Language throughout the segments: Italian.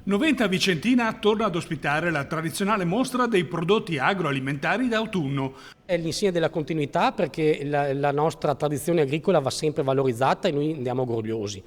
Noventa Vicentina torna ad ospitare la tradizionale mostra dei prodotti agroalimentari d'autunno. È l'insegna della continuità, perché la nostra tradizione agricola va sempre valorizzata e noi andiamo orgogliosi.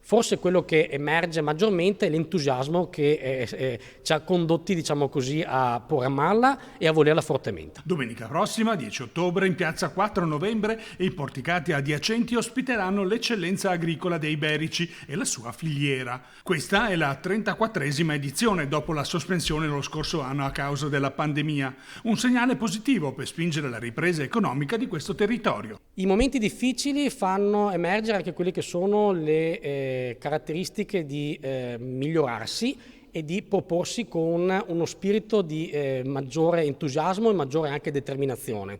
Forse quello che emerge maggiormente è l'entusiasmo che ci ha condotti, diciamo così, a programmarla e a volerla fortemente. Domenica prossima, 10 ottobre, in piazza 4 novembre, i porticati adiacenti ospiteranno l'eccellenza agricola dei Berici e la sua filiera. Questa è la 34esima edizione dopo la sospensione lo scorso anno a causa della pandemia. Un segnale positivo per spingere la ripresa economica di questo territorio. I momenti difficili fanno emergere anche quelle che sono le caratteristiche di migliorarsi e di proporsi con uno spirito di maggiore entusiasmo e maggiore anche determinazione.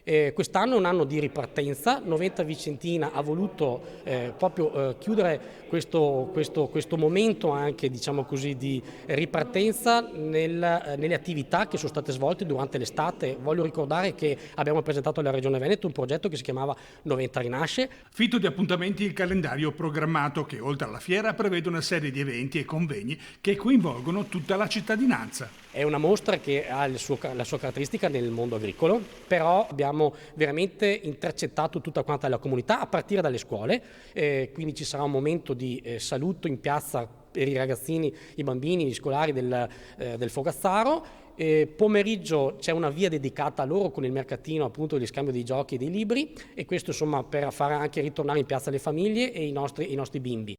Quest'anno è un anno di ripartenza. Noventa Vicentina ha voluto proprio chiudere questo momento anche, diciamo così, di ripartenza nelle attività che sono state svolte durante l'estate. Voglio ricordare che abbiamo presentato alla Regione Veneto un progetto che si chiamava Noventa Rinasce. Fitto di appuntamenti il calendario programmato che, oltre alla fiera, prevede una serie di eventi e convegni che coinvolgono tutta la cittadinanza. È una mostra che ha la sua caratteristica nel mondo agricolo, però abbiamo veramente intercettato tutta quanta la comunità a partire dalle scuole, quindi ci sarà un momento di saluto in piazza per i ragazzini, i bambini, gli scolari del Fogazzaro. Pomeriggio c'è una via dedicata a loro con il mercatino, appunto, degli scambio dei giochi e dei libri, e questo insomma per fare anche ritornare in piazza le famiglie e i nostri bimbi.